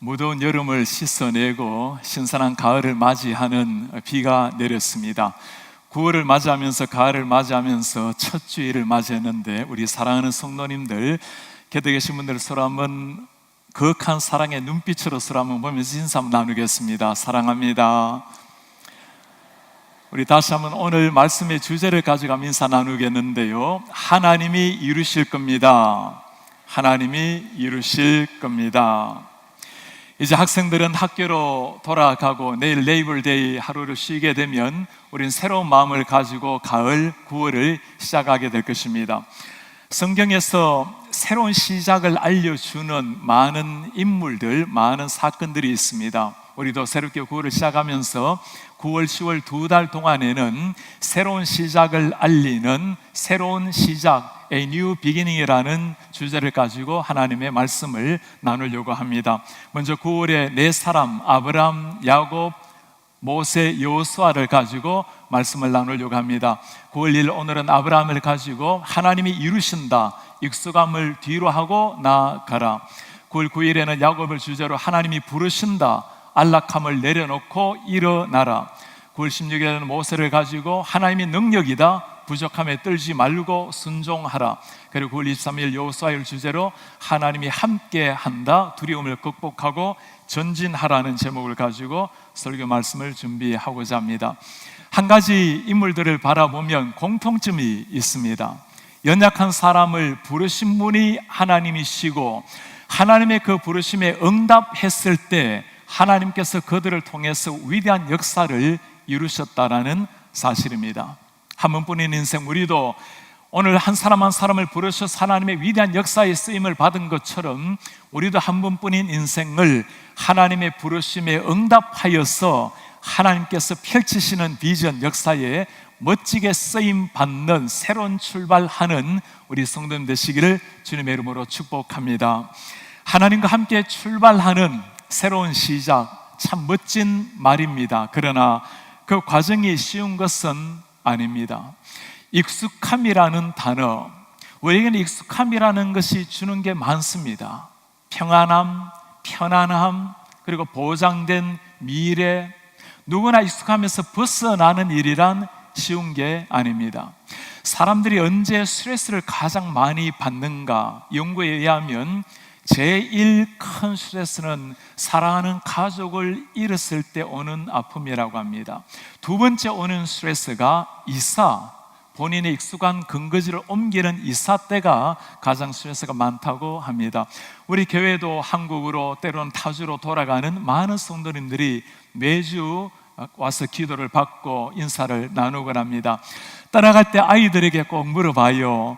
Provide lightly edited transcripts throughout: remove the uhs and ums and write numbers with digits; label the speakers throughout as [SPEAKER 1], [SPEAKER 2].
[SPEAKER 1] 무더운 여름을 씻어내고 신선한 가을을 맞이하는 비가 내렸습니다. 9월을 맞이하면서 가을을 맞이하면서 첫 주일을 맞이했는데, 우리 사랑하는 성도님들, 곁에 계신 분들 서로 한번 거룩한 사랑의 눈빛으로 서로 한번 보면서 인사 한번 나누겠습니다. 사랑합니다. 우리 다시 한번 오늘 말씀의 주제를 가져가며 인사 나누겠는데요, 하나님이 이루실 겁니다. 하나님이 이루실 겁니다. 이제 학생들은 학교로 돌아가고 내일 레이블데이 하루를 쉬게 되면 우리는 새로운 마음을 가지고 가을 9월을 시작하게 될 것입니다. 성경에서 새로운 시작을 알려주는 많은 인물들, 많은 사건들이 있습니다. 우리도 새롭게 9월을 시작하면서 9월, 10월 두 달 동안에는 새로운 시작을 알리는 새로운 시작, A New Beginning이라는 주제를 가지고 하나님의 말씀을 나누려고 합니다. 먼저 9월에 네 사람, 아브람, 야곱, 모세, 여호수아를 가지고 말씀을 나누려고 합니다. 9월 1일 오늘은 아브라함을 가지고 하나님이 이루신다, 익숙함을 뒤로 하고 나아가라. 9월 9일에는 야곱을 주제로 하나님이 부르신다, 안락함을 내려놓고 일어나라. 9월 16일에는 모세를 가지고 하나님의 능력이다, 부족함에 떨지 말고 순종하라. 그리고 9월 23일 여호수아를 주제로 하나님이 함께한다, 두려움을 극복하고 전진하라는 제목을 가지고 설교 말씀을 준비하고자 합니다. 한 가지 인물들을 바라보면 공통점이 있습니다. 연약한 사람을 부르신 분이 하나님이시고, 하나님의 그 부르심에 응답했을 때 하나님께서 그들을 통해서 위대한 역사를 이루셨다라는 사실입니다. 한 번뿐인 인생, 우리도 오늘 한 사람 한 사람을 부르셔서 하나님의 위대한 역사의 쓰임을 받은 것처럼 우리도 한 번뿐인 인생을 하나님의 부르심에 응답하여서 하나님께서 펼치시는 비전 역사에 멋지게 쓰임 받는 새로운 출발하는 우리 성도님 되시기를 주님의 이름으로 축복합니다. 하나님과 함께 출발하는 새로운 시작, 참 멋진 말입니다. 그러나 그 과정이 쉬운 것은 아닙니다. 익숙함이라는 단어, 우리에게는 익숙함이라는 것이 주는 게 많습니다. 평안함, 편안함, 그리고 보장된 미래, 누구나 익숙함에서 벗어나는 일이란 쉬운 게 아닙니다. 사람들이 언제 스트레스를 가장 많이 받는가? 연구에 의하면 제일 큰 스트레스는 사랑하는 가족을 잃었을 때 오는 아픔이라고 합니다. 두 번째 오는 스트레스가 이사, 본인의 익숙한 근거지를 옮기는 이사 때가 가장 스트레스가 많다고 합니다. 우리 교회도 한국으로 때로는 타주로 돌아가는 많은 성도님들이 매주 와서 기도를 받고 인사를 나누곤 합니다. 떠나갈 때 아이들에게 꼭 물어봐요.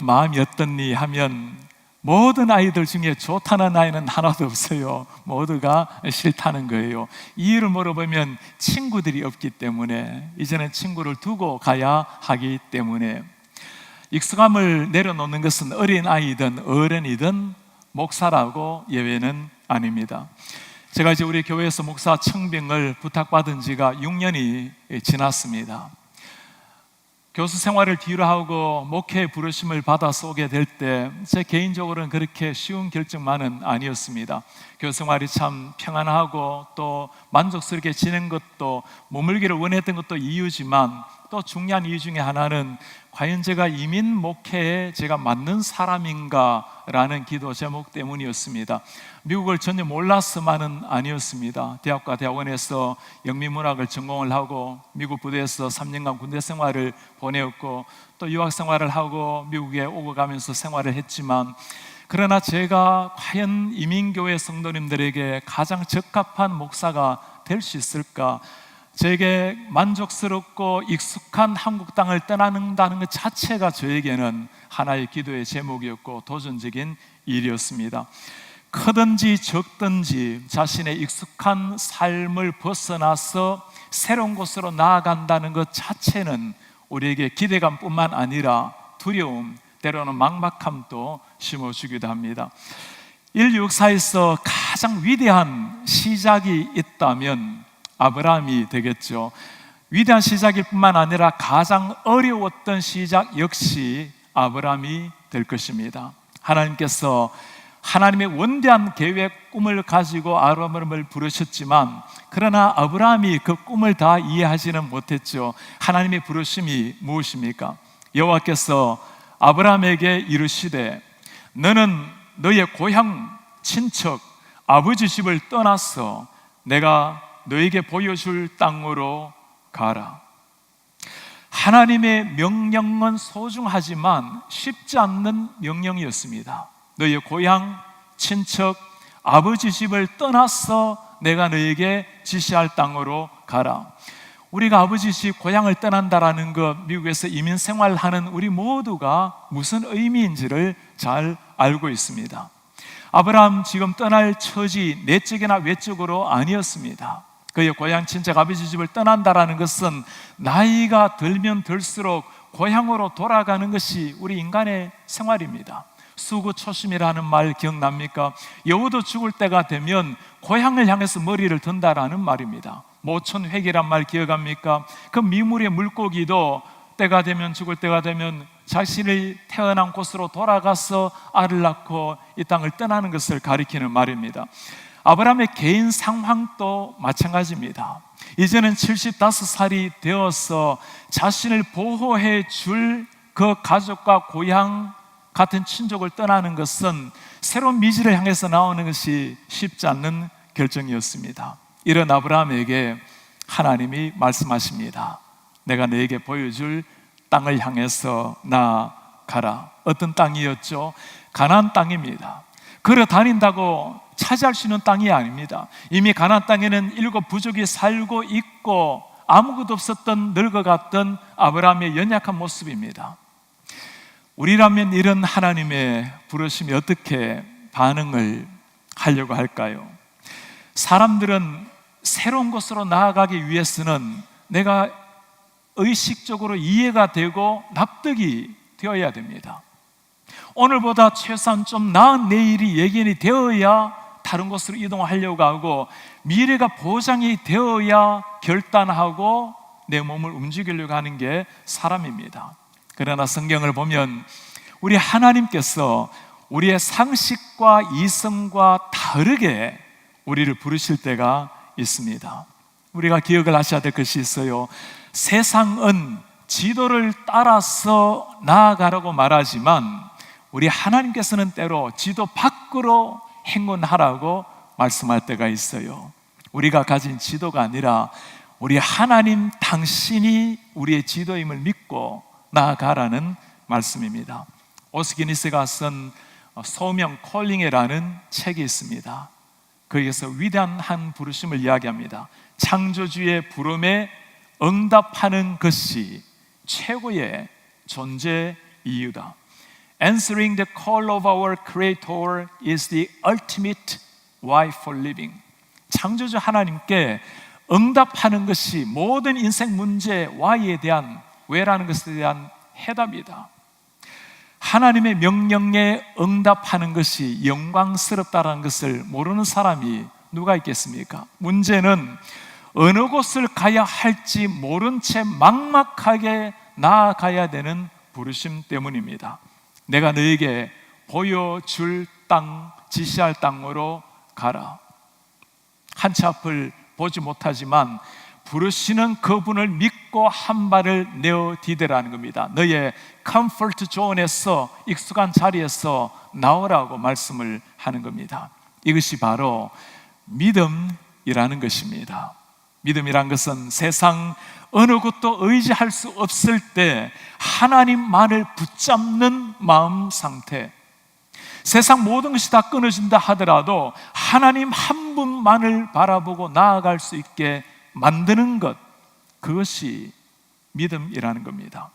[SPEAKER 1] 마음이 어떻니 하면 모든 아이들 중에 좋다는 아이는 하나도 없어요. 모두가 싫다는 거예요. 이유를 물어보면 친구들이 없기 때문에, 이제는 친구를 두고 가야 하기 때문에. 익숙함을 내려놓는 것은 어린 아이든 어른이든 목사라고 예외는 아닙니다. 제가 이제 우리 교회에서 목사 청빙을 부탁받은 지가 6년이 지났습니다. 교수 생활을 뒤로 하고 목회 부르심을 받아서 오게 될 때 제 개인적으로는 그렇게 쉬운 결정만은 아니었습니다. 교수 생활이 참 평안하고 또 만족스럽게 지낸 것도, 머물기를 원했던 것도 이유지만, 또 중요한 이유 중에 하나는 과연 제가 이민 목회에 제가 맞는 사람인가라는 기도 제목 때문이었습니다. 미국을 전혀 몰랐음만은 아니었습니다. 대학과 대학원에서 영미문학을 전공을 하고 미국 부대에서 3년간 군대 생활을 보내었고, 또 유학 생활을 하고 미국에 오고 가면서 생활을 했지만, 그러나 제가 과연 이민교회 성도님들에게 가장 적합한 목사가 될 수 있을까? 제게 만족스럽고 익숙한 한국 땅을 떠나는다는 것 자체가 저에게는 하나의 기도의 제목이었고 도전적인 일이었습니다. 크든지 적든지 자신의 익숙한 삶을 벗어나서 새로운 곳으로 나아간다는 것 자체는 우리에게 기대감뿐만 아니라 두려움, 때로는 막막함도 심어주기도 합니다. 인류 역사에서 가장 위대한 시작이 있다면 아브라함이 되겠죠. 위대한 시작일 뿐만 아니라 가장 어려웠던 시작 역시 아브라함이 될 것입니다. 하나님께서 하나님의 원대한 계획, 꿈을 가지고 아브라함을 부르셨지만, 그러나 아브라함이 그 꿈을 다 이해하지는 못했죠. 하나님의 부르심이 무엇입니까? 여호와께서 아브라함에게 이르시되 너는 너의 고향, 친척, 아버지 집을 떠나서 내가 너에게 보여줄 땅으로 가라. 하나님의 명령은 소중하지만 쉽지 않는 명령이었습니다. 너의 고향, 친척, 아버지 집을 떠나서 내가 너에게 지시할 땅으로 가라. 우리가 아버지 집, 고향을 떠난다라는 것, 미국에서 이민 생활하는 우리 모두가 무슨 의미인지를 잘 알고 있습니다. 아브라함 지금 떠날 처지 내적이나 외적으로 아니었습니다. 그의 고향, 친척, 아버지 집을 떠난다라는 것은 나이가 들면 들수록 고향으로 돌아가는 것이 우리 인간의 생활입니다. 수구초심이라는 말 기억납니까? 여우도 죽을 때가 되면 고향을 향해서 머리를 든다라는 말입니다. 모천회기란 말 기억합니까? 그 미물의 물고기도 때가 되면, 죽을 때가 되면 자신이 태어난 곳으로 돌아가서 알을 낳고 이 땅을 떠나는 것을 가리키는 말입니다. 아브라함의 개인 상황도 마찬가지입니다. 이제는 75살이 되어서 자신을 보호해 줄 그 가족과 고향 같은 친족을 떠나는 것은 새로운 미지를 향해서 나오는 것이 쉽지 않는 결정이었습니다. 이런 아브라함에게 하나님이 말씀하십니다. 내가 너에게 보여줄 땅을 향해서 나아가라. 어떤 땅이었죠? 가나안 땅입니다. 걸어 다닌다고 차지할 수 있는 땅이 아닙니다. 이미 가나안 땅에는 7 부족이 살고 있고 아무것도 없었던 늙어갔던 아브라함의 연약한 모습입니다. 우리라면 이런 하나님의 부르심이 어떻게 반응을 하려고 할까요? 사람들은 새로운 곳으로 나아가기 위해서는 내가 의식적으로 이해가 되고 납득이 되어야 됩니다. 오늘보다 최소한 좀 나은 내일이 예견이 되어야 다른 곳으로 이동하려고 하고, 미래가 보장이 되어야 결단하고 내 몸을 움직이려고 하는 게 사람입니다. 그러나 성경을 보면 우리 하나님께서 우리의 상식과 이성과 다르게 우리를 부르실 때가 있습니다. 우리가 기억을 하셔야 될 것이 있어요. 세상은 지도를 따라서 나아가라고 말하지만 우리 하나님께서는 때로 지도 밖으로 행운하라고 말씀할 때가 있어요. 우리가 가진 지도가 아니라 우리 하나님 당신이 우리의 지도임을 믿고 나아가라는 말씀입니다. 오스기니스가 쓴 소명 콜링이라는 책이 있습니다. 거기에서 위대한 한 부르심을 이야기합니다. 창조주의 부름에 응답하는 것이 최고의 존재 이유다. Answering the call of our Creator is the ultimate why for living. 창조주 하나님께 응답하는 것이 모든 인생 문제 why에 대한, 왜라는 것에 대한 해답이다. 하나님의 명령에 응답하는 것이 영광스럽다는 것을 모르는 사람이 누가 있겠습니까? 문제는 어느 곳을 가야 할지 모른 채 막막하게 나아가야 되는 부르심 때문입니다. 내가 너에게 보여줄 땅, 지시할 땅으로 가라. 한 치 앞을 보지 못하지만 부르시는 그분을 믿고 한 발을 내어 디대라는 겁니다. 너의 컴포트 존에서, 익숙한 자리에서 나오라고 말씀을 하는 겁니다. 이것이 바로 믿음이라는 것입니다. 믿음이란 것은 세상 어느 것도 의지할 수 없을 때 하나님만을 붙잡는 마음 상태, 세상 모든 것이 다 끊어진다 하더라도 하나님 한 분만을 바라보고 나아갈 수 있게 만드는 것, 그것이 믿음이라는 겁니다.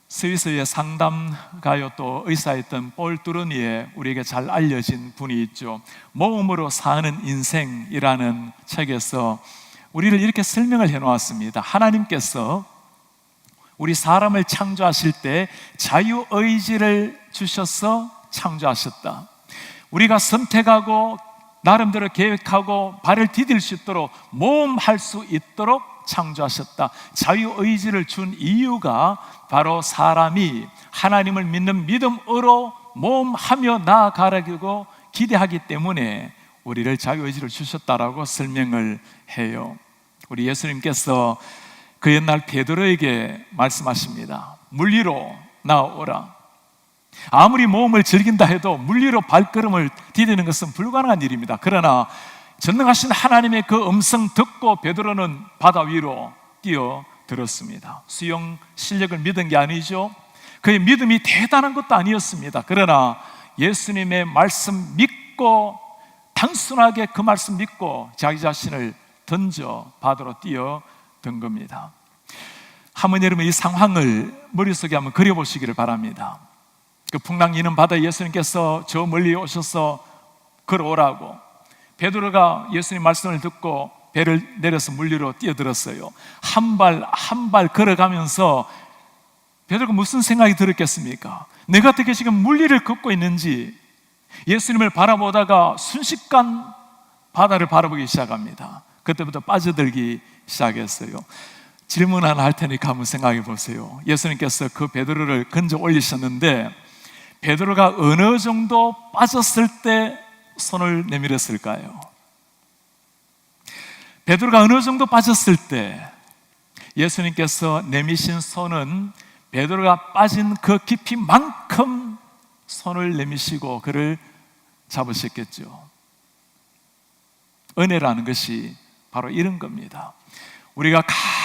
[SPEAKER 1] 스위스의 상담가요 또 의사였던 폴 뚜르니에 우리에게 잘 알려진 분이 있죠. 모험으로 사는 인생이라는 책에서 우리를 이렇게 설명을 해놓았습니다. 하나님께서 우리 사람을 창조하실 때 자유의지를 주셔서 창조하셨다. 우리가 선택하고 나름대로 계획하고 발을 디딜 수 있도록, 모험할 수 있도록 창조하셨다. 자유의지를 준 이유가 바로 사람이 하나님을 믿는 믿음으로 모험하며 나아가라고 기대하기 때문에 우리를 자유의지를 주셨다라고 설명을 해요. 우리 예수님께서 그 옛날 베드로에게 말씀하십니다. 물 위로 나오라. 아무리 모험을 즐긴다 해도 물 위로 발걸음을 디디는 것은 불가능한 일입니다. 그러나 전능하신 하나님의 그 음성 듣고 베드로는 바다 위로 뛰어들었습니다. 수영 실력을 믿은 게 아니죠. 그의 믿음이 대단한 것도 아니었습니다. 그러나 예수님의 말씀 믿고, 단순하게 그 말씀 믿고 자기 자신을 던져 바다로 뛰어든 겁니다. 한번 여러분 이 상황을 머릿속에 한번 그려보시기를 바랍니다. 그 풍랑 이는 바다에 예수님께서 저 멀리 오셔서 걸어오라고, 베드로가 예수님 말씀을 듣고 배를 내려서 물 위로 뛰어들었어요. 한 발 한 발 걸어가면서 베드로가 무슨 생각이 들었겠습니까? 내가 어떻게 지금 물 위를 걷고 있는지 예수님을 바라보다가 순식간 바다를 바라보기 시작합니다. 그때부터 빠져들기 시작했어요. 질문 하나 할 테니까 한번 생각해 보세요. 예수님께서 그 베드로를 건져 올리셨는데 베드로가 어느 정도 빠졌을 때 손을 내밀었을까요? 베드로가 어느 정도 빠졌을 때 예수님께서 내미신 손은 베드로가 빠진 그 깊이만큼 손을 내미시고 그를 잡으셨겠죠. 은혜라는 것이 바로 이런 겁니다. 우리가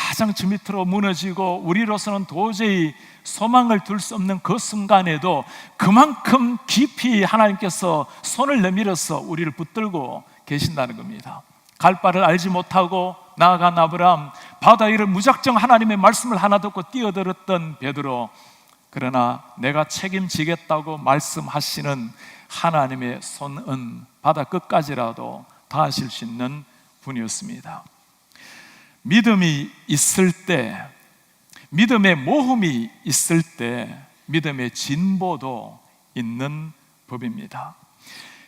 [SPEAKER 1] 가장 저 밑으로 무너지고 우리로서는 도저히 소망을 둘 수 없는 그 순간에도 그만큼 깊이 하나님께서 손을 내밀어서 우리를 붙들고 계신다는 겁니다. 갈 바를 알지 못하고 나아간 아브라함, 바다 위를 무작정 하나님의 말씀을 하나 듣고 뛰어들었던 베드로, 그러나 내가 책임지겠다고 말씀하시는 하나님의 손은 바다 끝까지라도 닿으실 수 있는 분이었습니다. 믿음이 있을 때, 믿음의 모험이 있을 때 믿음의 진보도 있는 법입니다.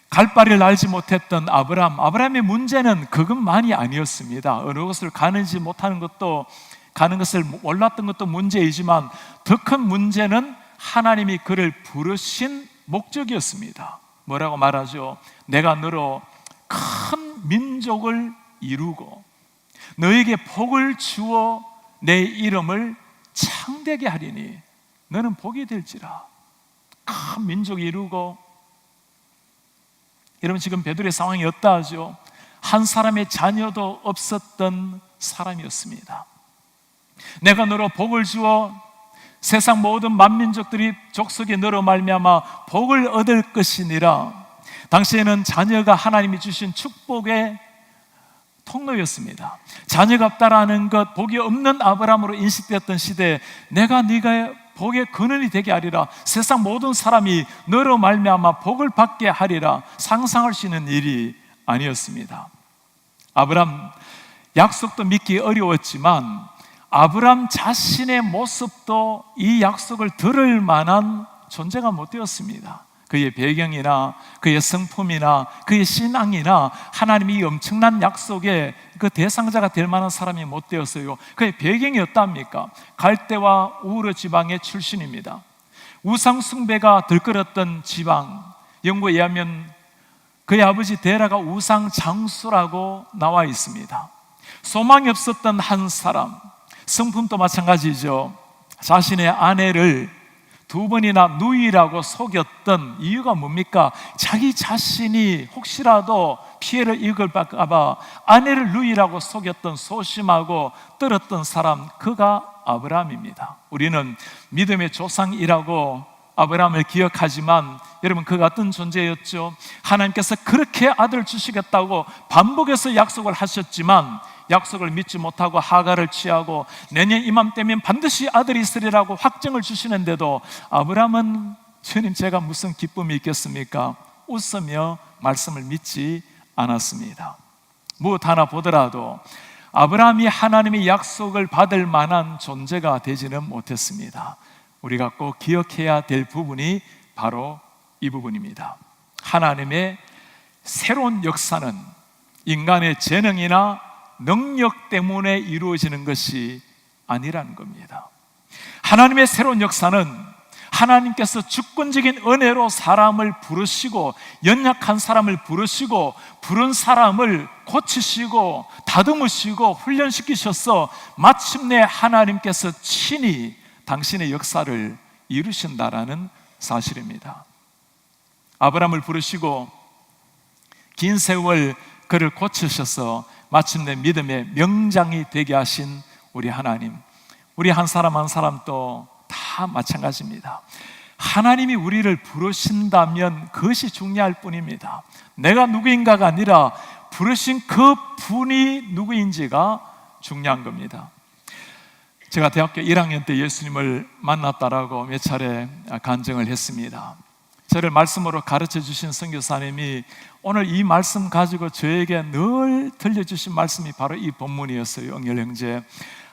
[SPEAKER 1] 갈 바를 알지 못했던 아브라함의 문제는 그것만이 아니었습니다. 어느 곳을 가는지 못하는 것도, 가는 것을 몰랐던 것도 문제이지만 더 큰 문제는 하나님이 그를 부르신 목적이었습니다. 뭐라고 말하죠? 내가 너로 큰 민족을 이루고 너에게 복을 주어 내 이름을 창대게 하리니 너는 복이 될지라. 큰 민족을 이루고, 여러분 지금 베드로의 상황이 어떠하죠? 한 사람의 자녀도 없었던 사람이었습니다. 내가 너로 복을 주어 세상 모든 만민족들이 족속에 너로 말미암아 복을 얻을 것이니라. 당시에는 자녀가 하나님이 주신 축복의 통로였습니다. 자녀가 없다라는 것, 복이 없는 아브라함으로 인식되었던 시대에 내가 네가 복의 근원이 되게 하리라, 세상 모든 사람이 너로 말미암아 복을 받게 하리라, 상상할 수 있는 일이 아니었습니다. 아브라함 약속도 믿기 어려웠지만 아브라함 자신의 모습도 이 약속을 들을 만한 존재가 못 되었습니다. 그의 배경이나 그의 성품이나 그의 신앙이나 하나님이 이 엄청난 약속의 그 대상자가 될 만한 사람이 못 되었어요. 그의 배경이 어떠합니까? 갈대와 우르 지방의 출신입니다. 우상 숭배가 들끓었던 지방, 연구에 의하면 그의 아버지 데라가 우상 장수라고 나와 있습니다. 소망이 없었던 한 사람, 성품도 마찬가지죠. 자신의 아내를 두 번이나 누이라고 속였던 이유가 뭡니까? 자기 자신이 혹시라도 피해를 입을까 봐 아내를 누이라고 속였던 소심하고 떨었던 사람, 그가 아브라함입니다. 우리는 믿음의 조상이라고 아브라함을 기억하지만 여러분, 그가 어떤 존재였죠? 하나님께서 그렇게 아들을 주시겠다고 반복해서 약속을 하셨지만 약속을 믿지 못하고 하갈을 취하고 내년 이맘때면 반드시 아들이 있으리라고 확정을 주시는데도 아브라함은 주님 제가 무슨 기쁨이 있겠습니까? 웃으며 말씀을 믿지 않았습니다. 무엇 하나 보더라도 아브라함이 하나님의 약속을 받을 만한 존재가 되지는 못했습니다. 우리가 꼭 기억해야 될 부분이 바로 이 부분입니다. 하나님의 새로운 역사는 인간의 재능이나 능력 때문에 이루어지는 것이 아니라는 겁니다. 하나님의 새로운 역사는 하나님께서 주권적인 은혜로 사람을 부르시고, 연약한 사람을 부르시고, 부른 사람을 고치시고 다듬으시고 훈련시키셔서 마침내 하나님께서 친히 당신의 역사를 이루신다라는 사실입니다. 아브라함을 부르시고 긴 세월 그를 고치셔서 마침내 믿음의 명장이 되게 하신 우리 하나님, 우리 한 사람 한 사람도 다 마찬가지입니다. 하나님이 우리를 부르신다면 그것이 중요할 뿐입니다. 내가 누구인가가 아니라 부르신 그 분이 누구인지가 중요한 겁니다. 제가 대학교 1학년 때 예수님을 만났다라고 몇 차례 간증을 했습니다. 저를 말씀으로 가르쳐 주신 선교사님이 오늘 이 말씀 가지고 저에게 늘 들려주신 말씀이 바로 이 본문이었어요. 영열 형제,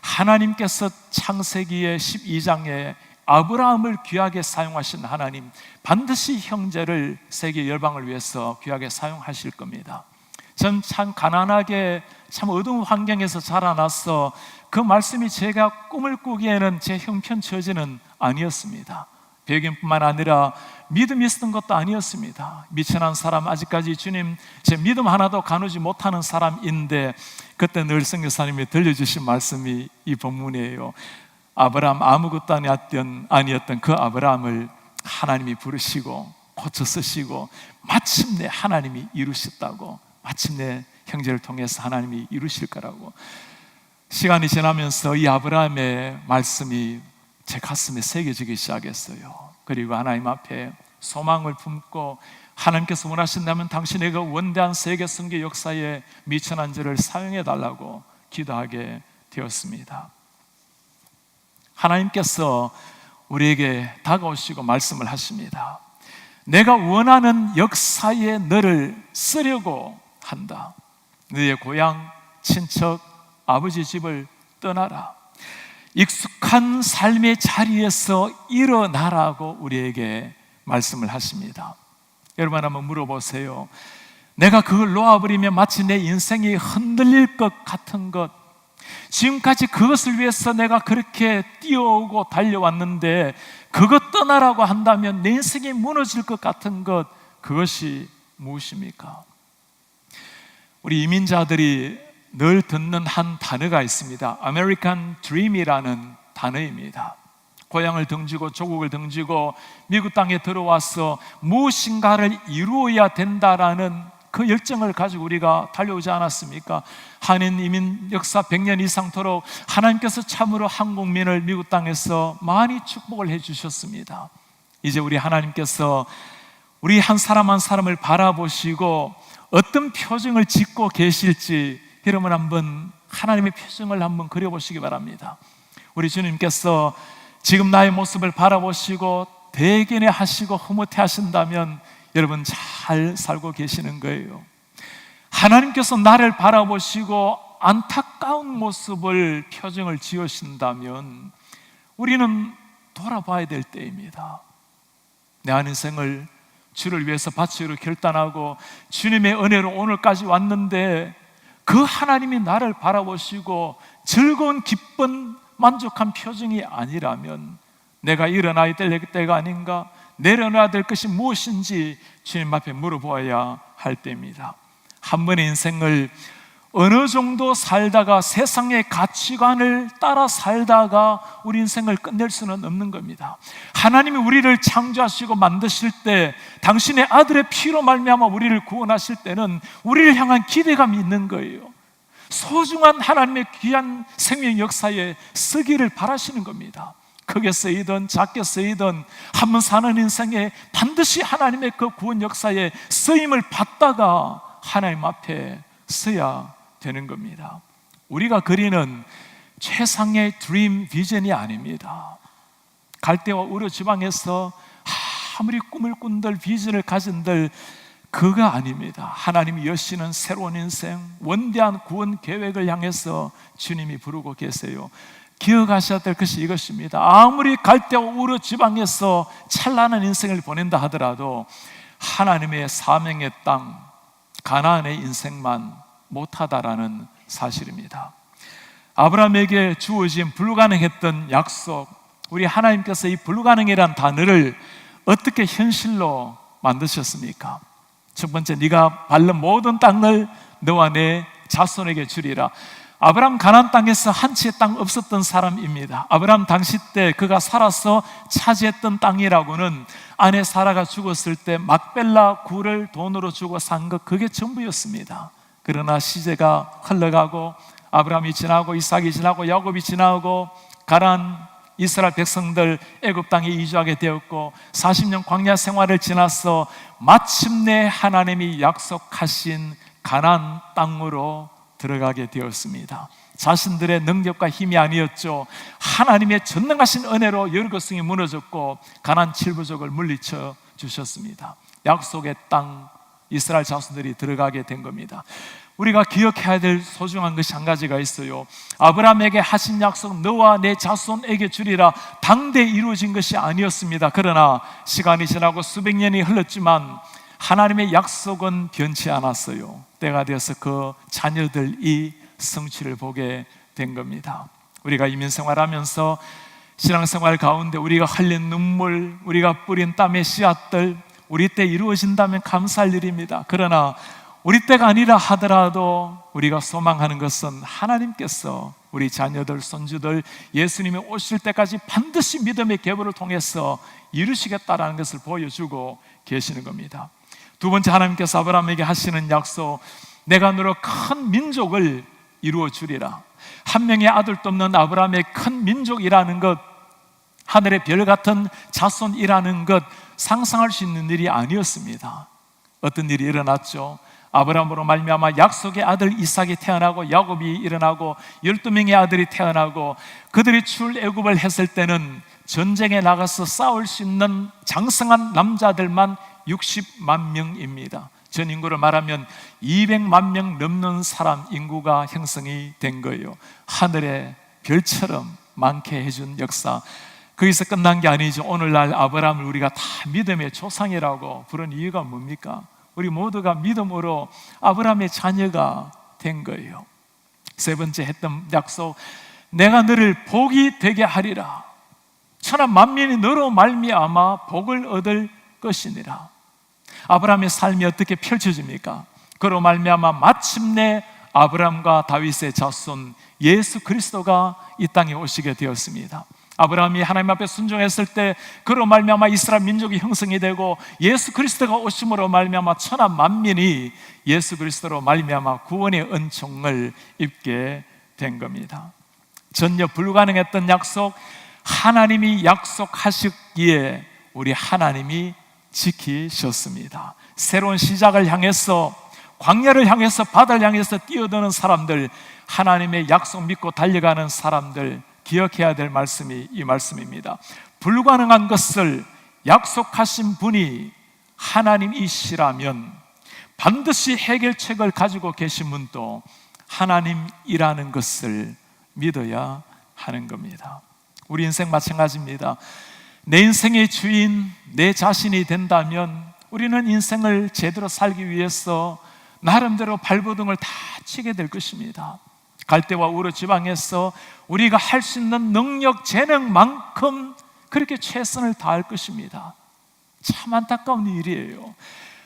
[SPEAKER 1] 하나님께서 창세기의 12장에 아브라함을 귀하게 사용하신 하나님, 반드시 형제를 세계 열방을 위해서 귀하게 사용하실 겁니다. 전 참 가난하게 참 어두운 환경에서 자라나서 그 말씀이 제가 꿈을 꾸기에는 제 형편 처지는 아니었습니다. 배경뿐만 아니라 믿음이 있었던 것도 아니었습니다. 미천한 사람, 아직까지 주님 제 믿음 하나도 가누지 못하는 사람인데, 그때 늘 선교사님이 들려주신 말씀이 이 본문이에요. 아브라함 아무것도 아니었던 그 아브라함을 하나님이 부르시고 고쳐 쓰시고 마침내 하나님이 이루셨다고, 마침내 형제를 통해서 하나님이 이루실 거라고. 시간이 지나면서 이 아브라함의 말씀이 제 가슴에 새겨지기 시작했어요. 그리고 하나님 앞에 소망을 품고 하나님께서 원하신다면 당신의 그 원대한 세계 선교 역사에 미천한 저를 사용해 달라고 기도하게 되었습니다. 하나님께서 우리에게 다가오시고 말씀을 하십니다. 내가 원하는 역사에 너를 쓰려고 한다. 너의 고향, 친척, 아버지 집을 떠나라. 익숙한 삶의 자리에서 일어나라고 우리에게 말씀을 하십니다. 여러분 한번 물어보세요. 내가 그걸 놓아버리면 마치 내 인생이 흔들릴 것 같은 것, 지금까지 그것을 위해서 내가 그렇게 뛰어오고 달려왔는데 그것 떠나라고 한다면 내 인생이 무너질 것 같은 것, 그것이 무엇입니까? 우리 이민자들이 늘 듣는 한 단어가 있습니다. American Dream이라는 단어입니다. 고향을 등지고 조국을 등지고 미국 땅에 들어와서 무엇인가를 이루어야 된다라는 그 열정을 가지고 우리가 달려오지 않았습니까? 한인 이민 역사 100년 이상토록 하나님께서 참으로 한국민을 미국 땅에서 많이 축복을 해주셨습니다. 이제 우리 하나님께서 우리 한 사람 한 사람을 바라보시고 어떤 표정을 짓고 계실지 여러분 한번 하나님의 표정을 한번 그려보시기 바랍니다. 우리 주님께서 지금 나의 모습을 바라보시고 대견해 하시고 흐뭇해 하신다면 여러분 잘 살고 계시는 거예요. 하나님께서 나를 바라보시고 안타까운 모습을 표정을 지으신다면 우리는 돌아봐야 될 때입니다. 내 한 인생을 주를 위해서 바치기로 결단하고 주님의 은혜로 오늘까지 왔는데 그 하나님이 나를 바라보시고 즐거운 기쁜 만족한 표정이 아니라면 내가 일어나야 될 때가 아닌가, 내려놔야 될 것이 무엇인지 주님 앞에 물어보아야 할 때입니다. 한 번의 인생을 어느 정도 살다가 세상의 가치관을 따라 살다가 우리 인생을 끝낼 수는 없는 겁니다. 하나님이 우리를 창조하시고 만드실 때 당신의 아들의 피로 말미암아 우리를 구원하실 때는 우리를 향한 기대감이 있는 거예요. 소중한 하나님의 귀한 생명 역사에 쓰기를 바라시는 겁니다. 크게 쓰이든 작게 쓰이든 한 번 사는 인생에 반드시 하나님의 그 구원 역사에 쓰임을 받다가 하나님 앞에 서야 되는 겁니다. 우리가 그리는 최상의 드림 비전이 아닙니다. 갈대와 우르 지방에서 아무리 꿈을 꾼들 비전을 가진들 그가 아닙니다. 하나님이 여시는 새로운 인생, 원대한 구원 계획을 향해서 주님이 부르고 계세요. 기억하셔야 될 것이 이것입니다. 아무리 갈대와 우르 지방에서 찬란한 인생을 보낸다 하더라도 하나님의 사명의 땅 가나안의 인생만 못하다라는 사실입니다. 아브라함에게 주어진 불가능했던 약속, 우리 하나님께서 이 불가능이란 단어를 어떻게 현실로 만드셨습니까? 첫 번째, 네가 밟는 모든 땅을 너와 내 자손에게 주리라. 아브라함 가나안 땅에서 한 채의 땅 없었던 사람입니다. 아브라함 당시 때 그가 살아서 차지했던 땅이라고는 아내 사라가 죽었을 때 막벨라 굴을 돈으로 주고 산 것, 그게 전부였습니다. 그러나 시제가 흘러가고 아브라함이 지나고 이삭이 지나고 야곱이 지나고 가나안 이스라엘 백성들 애굽 땅에 이주하게 되었고 40년 광야 생활을 지나서 마침내 하나님이 약속하신 가나안 땅으로 들어가게 되었습니다. 자신들의 능력과 힘이 아니었죠. 하나님의 전능하신 은혜로 여리고성이 무너졌고 가나안 7부족을 물리쳐 주셨습니다. 약속의 땅, 이스라엘 자손들이 들어가게 된 겁니다. 우리가 기억해야 될 소중한 것이 한 가지가 있어요. 아브라함에게 하신 약속, 너와 내 자손에게 주리라, 당대 이루어진 것이 아니었습니다. 그러나 시간이 지나고 수백 년이 흘렀지만 하나님의 약속은 변치 않았어요. 때가 되어서 그 자녀들이 성취를 보게 된 겁니다. 우리가 이민생활하면서 신앙생활 가운데 우리가 흘린 눈물, 우리가 뿌린 땀의 씨앗들, 우리 때 이루어진다면 감사할 일입니다. 그러나 우리 때가 아니라 하더라도 우리가 소망하는 것은 하나님께서 우리 자녀들, 손주들 예수님이 오실 때까지 반드시 믿음의 계보를 통해서 이루시겠다라는 것을 보여주고 계시는 겁니다. 두 번째, 하나님께서 아브라함에게 하시는 약속, 내가 너로 큰 민족을 이루어 주리라. 한 명의 아들도 없는 아브라함의 큰 민족이라는 것, 하늘의 별 같은 자손이라는 것, 상상할 수 있는 일이 아니었습니다. 어떤 일이 일어났죠? 아브라함으로 말미암아 약속의 아들 이삭이 태어나고 야곱이 일어나고 12명의 아들이 태어나고, 그들이 출애굽을 했을 때는 전쟁에 나가서 싸울 수 있는 장성한 남자들만 60만 명입니다. 전 인구를 말하면 200만 명 넘는 사람 인구가 형성이 된 거예요. 하늘의 별처럼 많게 해준 역사, 거기서 끝난 게 아니죠. 오늘날 아브라함을 우리가 다 믿음의 조상이라고 부른 이유가 뭡니까? 우리 모두가 믿음으로 아브라함의 자녀가 된 거예요. 세 번째 했던 약속, 내가 너를 복이 되게 하리라. 천하 만민이 너로 말미암아 복을 얻을 것이니라. 아브라함의 삶이 어떻게 펼쳐집니까? 그로 말미암아 마침내 아브라함과 다윗의 자손 예수 그리스도가 이 땅에 오시게 되었습니다. 아브라함이 하나님 앞에 순종했을 때 그로 말미암아 이스라엘 민족이 형성이 되고, 예수 그리스도가 오심으로 말미암아 천하 만민이 예수 그리스도로 말미암아 구원의 은총을 입게 된 겁니다. 전혀 불가능했던 약속, 하나님이 약속하셨기에 우리 하나님이 지키셨습니다. 새로운 시작을 향해서, 광야를 향해서, 바다를 향해서 뛰어드는 사람들, 하나님의 약속 믿고 달려가는 사람들, 기억해야 될 말씀이 이 말씀입니다. 불가능한 것을 약속하신 분이 하나님이시라면 반드시 해결책을 가지고 계신 분도 하나님이라는 것을 믿어야 하는 겁니다. 우리 인생 마찬가지입니다. 내 인생의 주인 내 자신이 된다면 우리는 인생을 제대로 살기 위해서 나름대로 발버둥을 다 치게 될 것입니다. 갈대와 우르 지방에서 우리가 할 수 있는 능력, 재능만큼 그렇게 최선을 다할 것입니다. 참 안타까운 일이에요.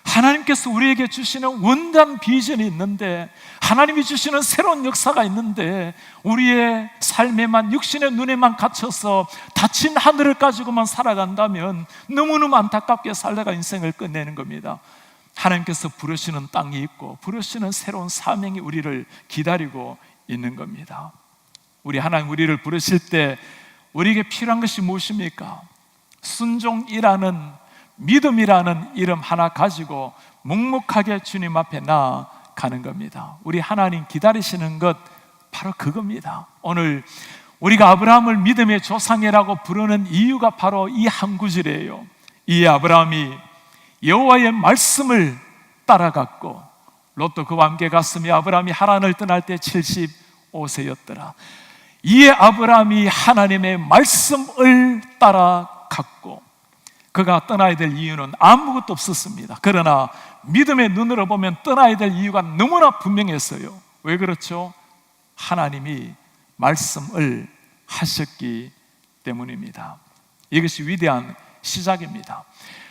[SPEAKER 1] 하나님께서 우리에게 주시는 원단 비전이 있는데, 하나님이 주시는 새로운 역사가 있는데, 우리의 삶에만, 육신의 눈에만 갇혀서 닫힌 하늘을 가지고만 살아간다면 너무너무 안타깝게 살다가 인생을 끝내는 겁니다. 하나님께서 부르시는 땅이 있고 부르시는 새로운 사명이 우리를 기다리고 있는 겁니다. 우리 하나님, 우리를 부르실 때 우리에게 필요한 것이 무엇입니까? 순종이라는, 믿음이라는 이름 하나 가지고 묵묵하게 주님 앞에 나아가는 겁니다. 우리 하나님 기다리시는 것 바로 그겁니다. 오늘 우리가 아브라함을 믿음의 조상이라고 부르는 이유가 바로 이 한 구절이에요. 이 아브라함이 여호와의 말씀을 따라갔고, 롯도 그와 함께 갔으며 아브라함이 하란을 떠날 때 75세였더라. 이에 아브라함이 하나님의 말씀을 따라갔고, 그가 떠나야 될 이유는 아무것도 없었습니다. 그러나 믿음의 눈으로 보면 떠나야 될 이유가 너무나 분명했어요. 왜 그렇죠? 하나님이 말씀을 하셨기 때문입니다. 이것이 위대한 시작입니다.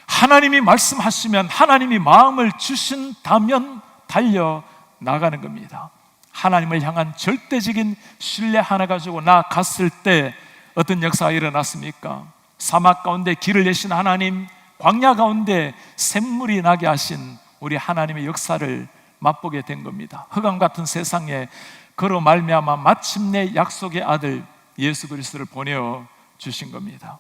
[SPEAKER 1] 하나님이 말씀하시면, 하나님이 마음을 주신다면 달려나가는 겁니다. 하나님을 향한 절대적인 신뢰 하나 가지고 나아갔을 때 어떤 역사가 일어났습니까? 사막 가운데 길을 내신 하나님, 광야 가운데 샘물이 나게 하신 우리 하나님의 역사를 맛보게 된 겁니다. 흑암 같은 세상에 그로 말미암아 마침내 약속의 아들 예수 그리스도를 보내어 주신 겁니다.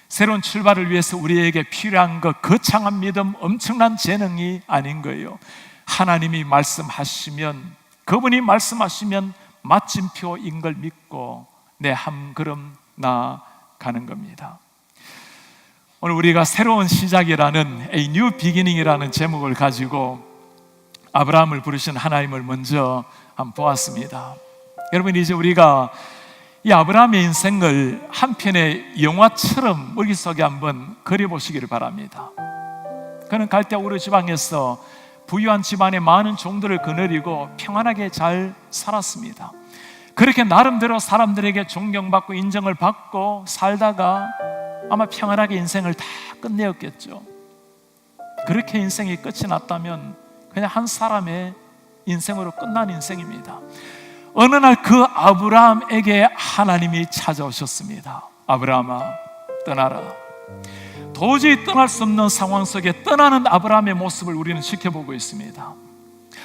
[SPEAKER 1] 새로운 출발을 위해서 우리에게 필요한 것, 거창한 믿음, 엄청난 재능이 아닌 거예요. 하나님이 말씀하시면, 그분이 말씀하시면 마침표인 걸 믿고 내 한 걸음 나아가는 겁니다. 오늘 우리가 새로운 시작이라는 A New Beginning이라는 제목을 가지고 아브라함을 부르신 하나님을 먼저 한번 보았습니다. 여러분, 이제 우리가 이 아브라함의 인생을 한 편의 영화처럼 머릿속에 한번 그려보시기를 바랍니다. 그는 갈대아 우르 지방에서 부유한 집안의 많은 종들을 거느리고 평안하게 잘 살았습니다. 그렇게 나름대로 사람들에게 존경받고 인정을 받고 살다가 아마 평안하게 인생을 다 끝내었겠죠. 그렇게 인생이 끝이 났다면 그냥 한 사람의 인생으로 끝난 인생입니다. 어느 날 그 아브라함에게 하나님이 찾아오셨습니다. 아브라함아, 떠나라. 도저히 떠날 수 없는 상황 속에 떠나는 아브라함의 모습을 우리는 지켜보고 있습니다.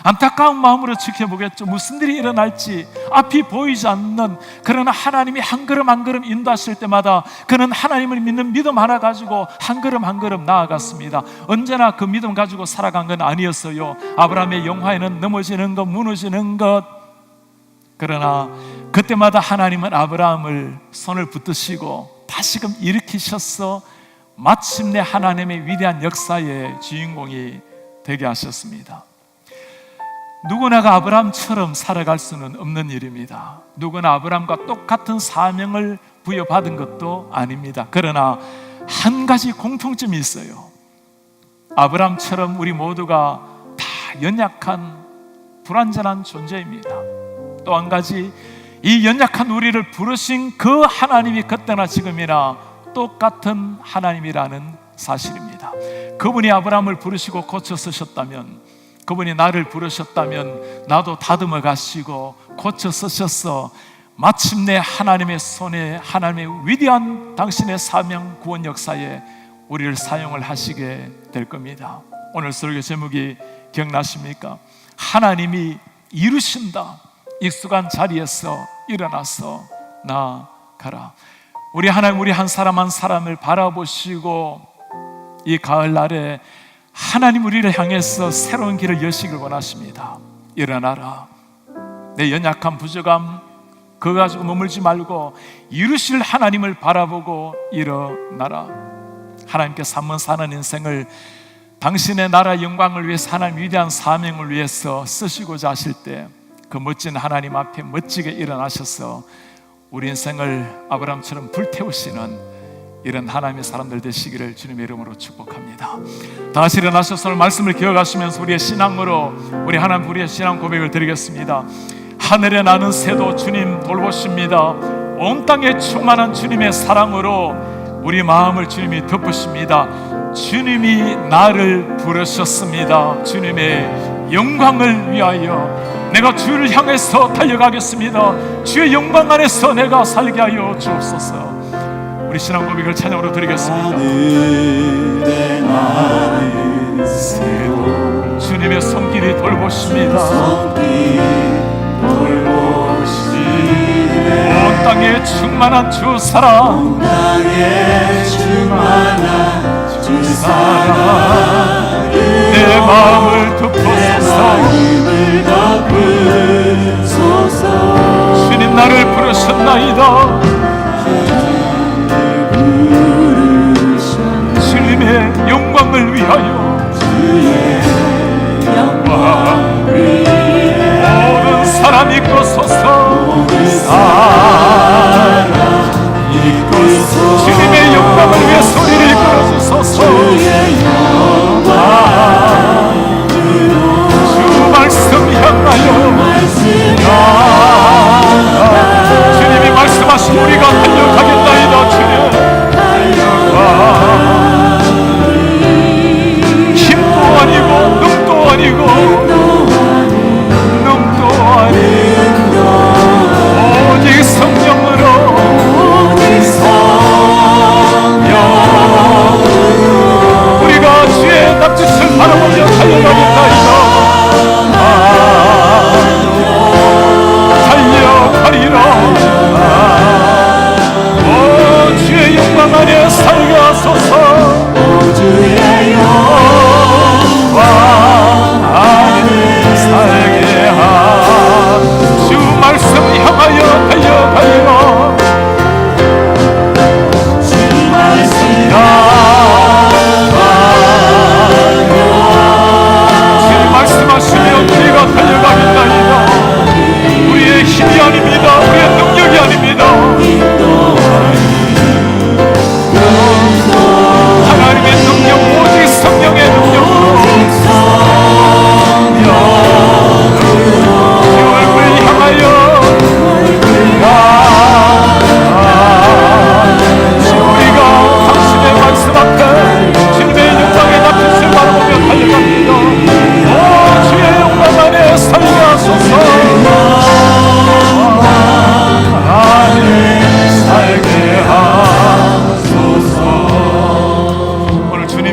[SPEAKER 1] 안타까운 마음으로 지켜보겠죠. 무슨 일이 일어날지 앞이 보이지 않는, 그러나 하나님이 한 걸음 한 걸음 인도하실 때마다 그는 하나님을 믿는 믿음 하나 가지고 한 걸음 한 걸음 나아갔습니다. 언제나 그 믿음 가지고 살아간 건 아니었어요. 아브라함의 영화에는 넘어지는 것, 무너지는 것, 그러나 그때마다 하나님은 아브라함을 손을 붙드시고 다시금 일으키셔서 마침내 하나님의 위대한 역사의 주인공이 되게 하셨습니다. 누구나가 아브라함처럼 살아갈 수는 없는 일입니다. 누구나 아브라함과 똑같은 사명을 부여받은 것도 아닙니다. 그러나 한 가지 공통점이 있어요. 아브라함처럼 우리 모두가 다 연약한 불완전한 존재입니다. 또 한 가지, 이 연약한 우리를 부르신 그 하나님이 그때나 지금이나 똑같은 하나님이라는 사실입니다. 그분이 아브라함을 부르시고 고쳐 쓰셨다면, 그분이 나를 부르셨다면 나도 다듬어 가시고 고쳐 쓰셔서 마침내 하나님의 손에, 하나님의 위대한 당신의 사명 구원 역사에 우리를 사용을 하시게 될 겁니다. 오늘 설교 제목이 기억나십니까? 하나님이 이루신다. 익숙한 자리에서 일어나서 나아가라. 우리 하나님, 우리 한 사람 한 사람을 바라보시고 이 가을날에 하나님 우리를 향해서 새로운 길을 여시길 원하십니다. 일어나라. 내 연약한 부족함 그거 가지고 머물지 말고 이루실 하나님을 바라보고 일어나라. 하나님께서 한번 사는 인생을 당신의 나라 영광을 위해서, 하나님 위대한 사명을 위해서 쓰시고자 하실 때 그 멋진 하나님 앞에 멋지게 일어나셔서 우리 인생을 아브라함처럼 불태우시는 이런 하나님의 사람들 되시기를 주님의 이름으로 축복합니다. 다시 일어나셔서 오늘 말씀을 기억하시면서 우리의 신앙으로 우리 하나님, 우리의 신앙 고백을 드리겠습니다. 하늘에 나는 새도 주님 돌보십니다. 온 땅에 충만한 주님의 사랑으로 우리 마음을 주님이 덮으십니다. 주님이 나를 부르셨습니다. 주님의 영광을 위하여 내가 주를 향해서 달려가겠습니다. 주의 영광 안에서 내가 살게 하여 주옵소서. 우리 신앙 고백을 찬양으로 드리겠습니다. 주님의 손길이 돌보십니다. 온 땅에 충만한 주 사랑, 내 마음을 덮어소서. 주님 나를 부르셨나이다. 주님의 영광을 위하여, 모든 사람 믿고소서. 주님의 영광을 위해 소리를 끌어주소서. 주 말씀 향하여 주님이 말씀하신 우리가 달려가겠나이다.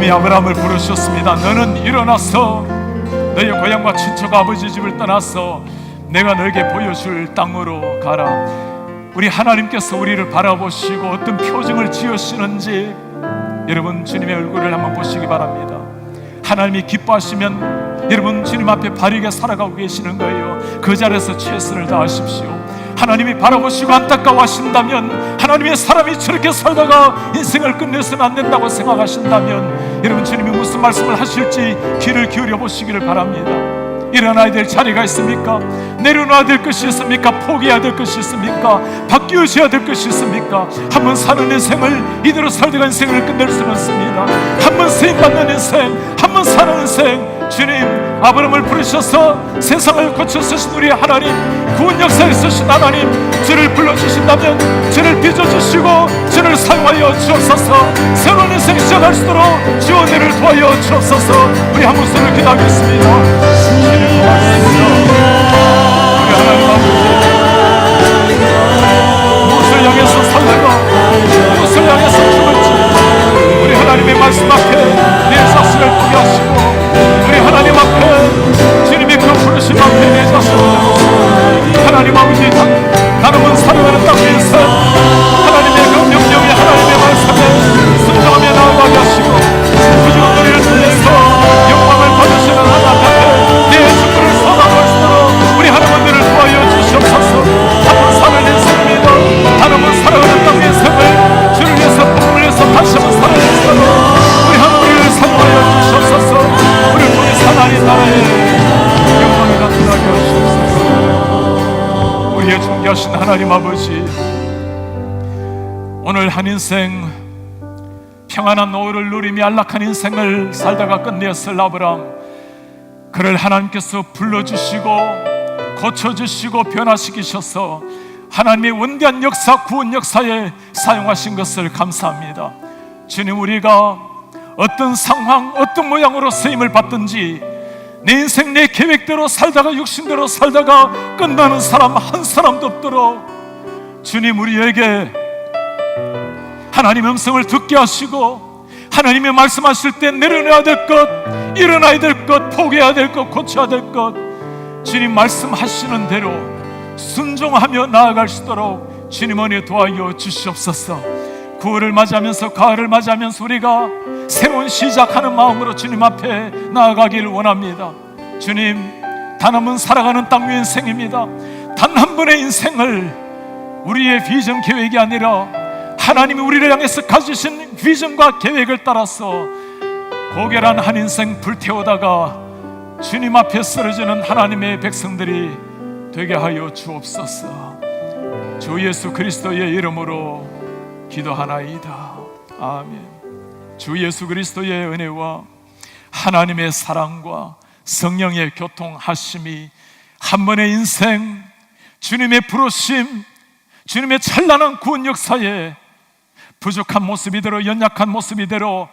[SPEAKER 1] 하나님이 아브라함을 부르셨습니다. 너는 일어나서 너의 고향과 친척 아버지 집을 떠나서 내가 너에게 보여줄 땅으로 가라. 우리 하나님께서 우리를 바라보시고 어떤 표정을 지으시는지 여러분 주님의 얼굴을 한번 보시기 바랍니다. 하나님이 기뻐하시면 여러분 주님 앞에 바르게 살아가고 계시는 거예요. 그 자리에서 최선을 다하십시오. 하나님이 바라보시고 안타까워하신다면, 하나님의 사람이 저렇게 살다가 인생을 끝내서는 안 된다고 생각하신다면 여러분 주님이 무슨 말씀을 하실지 귀를 기울여 보시기를 바랍니다. 일어나야 될 자리가 있습니까? 내려놔야 될 것이 있습니까? 포기해야 될 것이 있습니까? 바뀌어져야 될 것이 있습니까? 한 번 사는 인생을 이대로 살다가 인생을 끝낼 수는 없습니다. 한 번 쓰임받는 인생, 한 번 사는 인생, 주님 아브라함을 부르셔서 세상을 고쳐 쓰신 우리 하나님, 구원 역사에 쓰신 하나님, 저를 불러주신다면 저를 빚어주시고 저를 사용하여 주옵소서. 새로운 인생 시작할 수 있도록 지원을 도와여 주옵소서. 우리 한 목소리를 기도하겠습니다. 주님 고맙습니다. 우리 하나님 아버지, 무엇을 향해서 살다가 무엇을 향해서 죽을지 우리 하나님의 말씀 앞에 내 자신을 포기하시고 우리 하나님 앞에 주님의 그 부르심 앞에 내 자신을 하나님 아버지 나름은 살아가는 땅에서 하나님의 그 명령에 하나님의 말씀에 순종하며 나아가게 하시고 부지런 우리를 통해서 영광을 받으시는 하나님 앞에 내 축복을 쏟아볼 수 있도록 우리 하나님들을 도와여 주시옵소서. 한번 사는 인생입니다. 하나님은 살아가는 땅의 생을 주를 위해서 복음을 위해서 다시 한번 살아낼 수 있도록 우리 하나님을 사용하여 주시옵소서. 우리를 통해서 하나님 나라의 영광이 나타나게 하시옵소서. 우리의 존귀하신 하나님 아버지, 오늘 한 인생 평안한 노후를 누리며 안락한 인생을 살다가 끝내었을 아브라함, 그를 하나님께서 불러주시고 고쳐주시고 변화시키셔서 하나님의 원대한 역사, 구원 역사에 사용하신 것을 감사합니다. 주님, 우리가 어떤 상황, 어떤 모양으로 쓰임을 받든지 내 인생 내 계획대로 살다가 육신대로 살다가 끝나는 사람 한 사람도 없도록 주님 우리에게 하나님의 음성을 듣게 하시고 하나님의 말씀하실 때 내려놔야 될 것, 일어나야 될 것, 포기해야 될 것, 고쳐야 될 것, 주님 말씀하시는 대로 순종하며 나아갈 수 있도록 주님 은혜 도와여 주시옵소서. 9월을 맞이하면서 가을을 맞이하면서 우리가 새로운 시작하는 마음으로 주님 앞에 나아가길 원합니다. 주님, 단 한 번 살아가는 땅 위의 인생입니다. 단 한 번의 인생을 우리의 비전 계획이 아니라 하나님이 우리를 향해서 가지신 비전과 계획을 따라서 고결한 한 인생 불태우다가 주님 앞에 쓰러지는 하나님의 백성들이 되게 하여 주옵소서. 주 예수 그리스도의 이름으로 기도하나이다. 아멘. 주 예수 그리스도의 은혜와 하나님의 사랑과 성령의 교통하심이 한 번의 인생, 주님의 부르심, 주님의 찬란한 구원 역사에 부족한 모습이대로, 연약한 모습이대로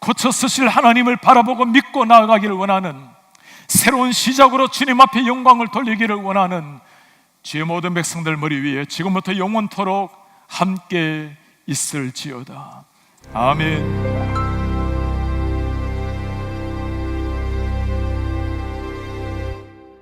[SPEAKER 1] 고쳐 쓰실 하나님을 바라보고 믿고 나아가기를 원하는, 새로운 시작으로 주님 앞에 영광을 돌리기를 원하는 주의 모든 백성들 머리 위에 지금부터 영원토록 함께 있을지어다. 아멘.